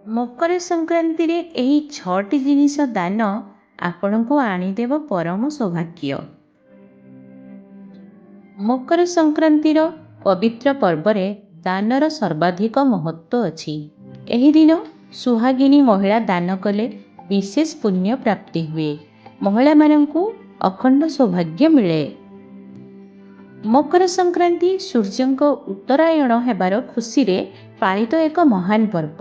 ମକର ସଂକ୍ରାନ୍ତିରେ ଏହି 6ଟି ଜିନିଷ ଦାନ ଆପଣଙ୍କୁ ଆଣିଦେବ ପରମ ସୌଭାଗ୍ୟ। ମକର ସଂକ୍ରାନ୍ତିର ପବିତ୍ର ପର୍ବରେ ଦାନର ସର୍ବାଧିକ ମହତ୍ତ୍ୱ ଅଛି। ଏହି ଦିନ ସୁହାଗିନୀ ମହିଳା ଦାନ କଲେ ବିଶେଷ ପୁଣ୍ୟ ପ୍ରାପ୍ତି ହୁଏ। ମହିଳାମାନଙ୍କୁ ଅଖଣ୍ଡ ସୌଭାଗ୍ୟ ମିଳେ। ମକର ସଂକ୍ରାନ୍ତି ସୂର୍ଯ୍ୟଙ୍କ ଉତ୍ତରାୟଣ ହେବାର ଖୁସିରେ ପାଳିତ ଏକ ମହାନ ପର୍ବ।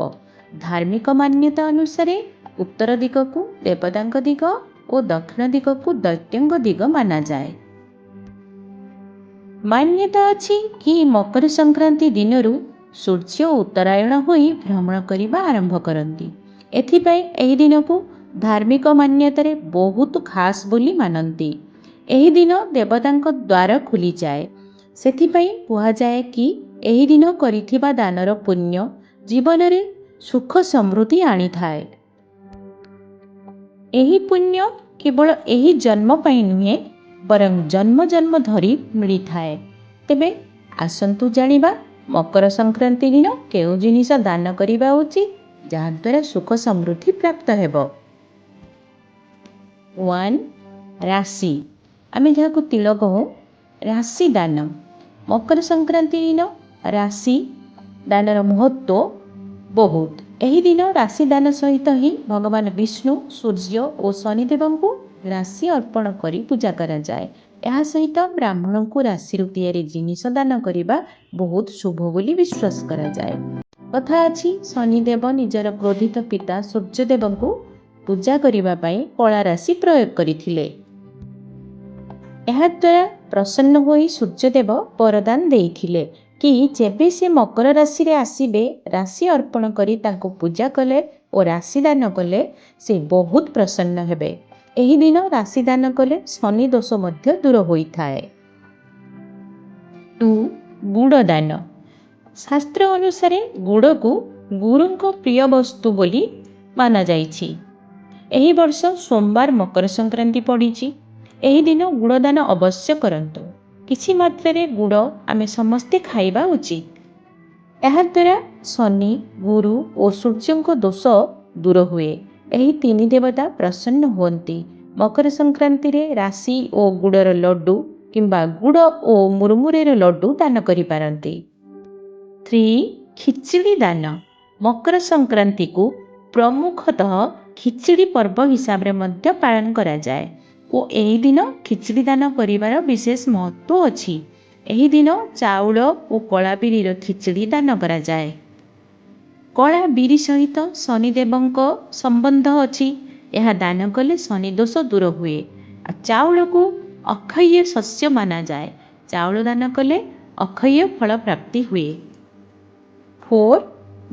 ଧାର୍ମିକ ମାନ୍ୟତା ଅନୁସାରେ ଉତ୍ତର ଦିଗକୁ ଦେବତାଙ୍କ ଦିଗ ଓ ଦକ୍ଷିଣ ଦିଗକୁ ଦୈତ୍ୟଙ୍କ ଦିଗ ମାନାଯାଏ। ମାନ୍ୟତା ଅଛି କି ମକର ସଂକ୍ରାନ୍ତି ଦିନରୁ ସୂର୍ଯ୍ୟ ଉତ୍ତରାୟଣ ହୋଇ ଭ୍ରମଣ କରିବା ଆରମ୍ଭ କରନ୍ତି। ଏଥିପାଇଁ ଏହି ଦିନକୁ ଧାର୍ମିକ ମାନ୍ୟତାରେ ବହୁତ ଖାସ୍ ବୋଲି ମାନନ୍ତି। ଏହି ଦିନ ଦେବତାଙ୍କ ଦ୍ୱାର ଖୋଲିଯାଏ। ସେଥିପାଇଁ କୁହାଯାଏ କି ଏହି ଦିନ କରିଥିବା ଦାନର ପୁଣ୍ୟ ଜୀବନରେ ସୁଖ ସମୃଦ୍ଧି ଆଣିଥାଏ। ଏହି ପୁଣ୍ୟ କେବଳ ଏହି ଜନ୍ମ ପାଇଁ ନୁହେଁ ବରଂ ଜନ୍ମ ଜନ୍ମ ଧରି ମିଳିଥାଏ। ତେବେ ଆସନ୍ତୁ ଜାଣିବା ମକର ସଂକ୍ରାନ୍ତି ଦିନ କେଉଁ ଜିନିଷ ଦାନ କରିବା ଉଚିତ ଯାହାଦ୍ୱାରା ସୁଖ ସମୃଦ୍ଧି ପ୍ରାପ୍ତ ହେବ। 1. ରାଶି, ଆମେ ଯାହାକୁ ତିଳ କହୁ, ରାଶି ଦାନ। ମକର ସଂକ୍ରାନ୍ତି ଦିନ ରାଶି ଦାନର ମହତ୍ତ୍ୱ ବହୁତ। ଏହି ଦିନ ରାଶି ଦାନ ସହିତ ହିଁ ଭଗବାନ ବିଷ୍ଣୁ, ସୂର୍ଯ୍ୟ ଓ ଶନିଦେବଙ୍କୁ ରାଶି ଅର୍ପଣ କରି ପୂଜା କରାଯାଏ। ଏହା ସହିତ ବ୍ରାହ୍ମଣଙ୍କୁ ରାଶିରୁ ତିଆରି ଜିନିଷ ଦାନ କରିବା ବହୁତ ଶୁଭ ବୋଲି ବିଶ୍ୱାସ କରାଯାଏ। କଥା ଅଛି ଶନିଦେବ ନିଜର କ୍ରୋଧିତ ପିତା ସୂର୍ଯ୍ୟଦେବଙ୍କୁ ପୂଜା କରିବା ପାଇଁ କଳା ରାଶି ପ୍ରୟୋଗ କରିଥିଲେ। ଏହାଦ୍ୱାରା ପ୍ରସନ୍ନ ହୋଇ ସୂର୍ଯ୍ୟଦେବ ବରଦାନ ଦେଇଥିଲେ କି ଯେବେ ସେ ମକର ରାଶିରେ ଆସିବେ ରାଶି ଅର୍ପଣ କରି ତାଙ୍କୁ ପୂଜା କଲେ ଓ ରାଶି ଦାନ କଲେ ସେ ବହୁତ ପ୍ରସନ୍ନ ହେବେ। ଏହି ଦିନ ରାଶି ଦାନ କଲେ ଶନି ଦୋଷ ମଧ୍ୟ ଦୂର ହୋଇଥାଏ। 2. ଗୁଡ଼ ଦାନ। ଶାସ୍ତ୍ର ଅନୁସାରେ ଗୁଡ଼କୁ ଗୁରୁଙ୍କ ପ୍ରିୟ ବସ୍ତୁ ବୋଲି ମାନାଯାଇଛି। ଏହି ବର୍ଷ ସୋମବାର ମକର ସଂକ୍ରାନ୍ତି ପଡ଼ିଛି। ଏହି ଦିନ ଗୁଡ଼ ଦାନ ଅବଶ୍ୟ କରନ୍ତୁ। କିଛି ମାତ୍ରାରେ ଗୁଡ଼ ଆମେ ସମସ୍ତେ ଖାଇବା ଉଚିତ। ଏହାଦ୍ୱାରା ଶନି, ଗୁରୁ ଓ ସୂର୍ଯ୍ୟଙ୍କ ଦୋଷ ଦୂର ହୁଏ। ଏହି ତିନି ଦେବତା ପ୍ରସନ୍ନ ହୁଅନ୍ତି। ମକର ସଂକ୍ରାନ୍ତିରେ ରାଶି ଓ ଗୁଡ଼ର ଲଡ୍ଡୁ କିମ୍ବା ଗୁଡ଼ ଓ ମୁରମୁରେର ଲଡ୍ଡୁ ଦାନ କରିପାରନ୍ତି। 3. ଖିଚିଡ଼ି ଦାନ। ମକର ସଂକ୍ରାନ୍ତିକୁ ପ୍ରମୁଖତଃ ଖିଚିଡ଼ି ପର୍ବ ହିସାବରେ ମଧ୍ୟ ପାଳନ କରାଯାଏ ଓ ଏହି ଦିନ ଖିଚିଡ଼ି ଦାନ କରିବାର ବିଶେଷ ମହତ୍ତ୍ୱ ଅଛି। ଏହି ଦିନ ଚାଉଳ ଓ କଳା ବିରିର ଖିଚିଡ଼ି ଦାନ କରାଯାଏ। କଳା ବିରି ସହିତ ଶନିଦେବଙ୍କ ସମ୍ବନ୍ଧ ଅଛି। ଏହା ଦାନ କଲେ ଶନି ଦୋଷ ଦୂର ହୁଏ। ଚାଉଳକୁ ଅକ୍ଷୟ ଶସ୍ୟ ମାନାଯାଏ। ଚାଉଳ ଦାନ କଲେ ଅକ୍ଷୟ ଫଳ ପ୍ରାପ୍ତି ହୁଏ। 4.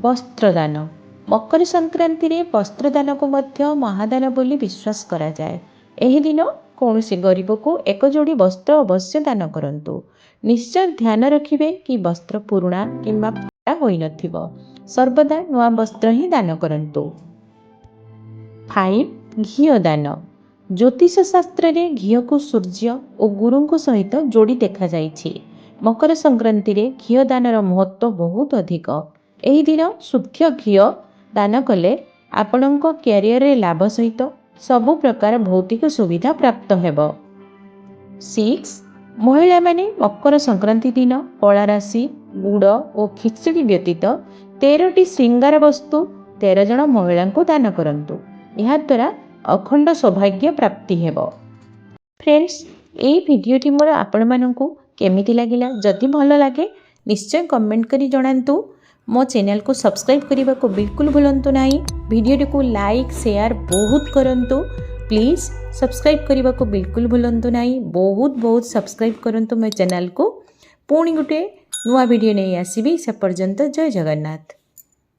ବସ୍ତ୍ରଦାନ। ମକର ସଂକ୍ରାନ୍ତିରେ ବସ୍ତ୍ରଦାନକୁ ମଧ୍ୟ ମହାଦାନ ବୋଲି ବିଶ୍ୱାସ କରାଯାଏ। ଏହି ଦିନ କୌଣସି ଗରିବକୁ ଏକ ଯୋଡ଼ି ବସ୍ତ୍ର ଅବଶ୍ୟ ଦାନ କରନ୍ତୁ। ନିଶ୍ଚୟ ଧ୍ୟାନ ରଖିବେ କି ବସ୍ତ୍ର ପୁରୁଣା କିମ୍ବା ଫଟା ହୋଇନଥିବ। ସର୍ବଦା ନୂଆ ବସ୍ତ୍ର ହିଁ ଦାନ କରନ୍ତୁ। 5. ଘିଅ ଦାନ। ଜ୍ୟୋତିଷ ଶାସ୍ତ୍ରରେ ଘିଅକୁ ସୂର୍ଯ୍ୟ ଓ ଗୁରୁଙ୍କ ସହିତ ଯୋଡ଼ି ଦେଖାଯାଇଛି। ମକର ସଂକ୍ରାନ୍ତିରେ ଘିଅ ଦାନର ମହତ୍ତ୍ୱ ବହୁତ ଅଧିକ। ଏହି ଦିନ ଶୁଦ୍ଧ ଘିଅ ଦାନ କଲେ ଆପଣଙ୍କ କ୍ୟାରିୟରରେ ଲାଭ ସହିତ ସବୁ ପ୍ରକାର ଭୌତିକ ସୁବିଧା ପ୍ରାପ୍ତ ହେବ। 6. ମହିଳାମାନେ ମକର ସଂକ୍ରାନ୍ତି ଦିନ କଳା ରାଶି, ଗୁଡ଼ ଓ ଖିଚିଡ଼ି ବ୍ୟତୀତ 13ଟି ଶୃଙ୍ଗାର ବସ୍ତୁ 13 ଜଣ ମହିଳାଙ୍କୁ ଦାନ କରନ୍ତୁ। ଏହାଦ୍ୱାରା ଅଖଣ୍ଡ ସୌଭାଗ୍ୟ ପ୍ରାପ୍ତି ହେବ। ଫ୍ରେଣ୍ଡସ୍, ଏହି ଭିଡ଼ିଓଟି ମୋର ଆପଣମାନଙ୍କୁ କେମିତି ଲାଗିଲା? ଯଦି ଭଲ ଲାଗେ ନିଶ୍ଚୟ କମେଣ୍ଟ କରି ଜଣାନ୍ତୁ। ମୋ ଚ୍ୟାନେଲକୁ ସବସ୍କ୍ରାଇବ୍ କରିବାକୁ ବିଲକୁଲ ଭୁଲନ୍ତୁ ନାହିଁ। ଭିଡ଼ିଓଟିକୁ ଲାଇକ୍ ସେୟାର ବହୁତ କରନ୍ତୁ। ପ୍ଲିଜ୍ ସବସ୍କ୍ରାଇବ୍ କରିବାକୁ ବିଲକୁଲ ଭୁଲନ୍ତୁ ନାହିଁ। ବହୁତ ବହୁତ ସବସ୍କ୍ରାଇବ୍ କରନ୍ତୁ ମୋ ଚ୍ୟାନେଲକୁ। ପୁଣି ଗୋଟେ ନୂଆ ଭିଡ଼ିଓ ନେଇ ଆସିବି। ସେ ପର୍ଯ୍ୟନ୍ତ ଜୟ ଜଗନ୍ନାଥ।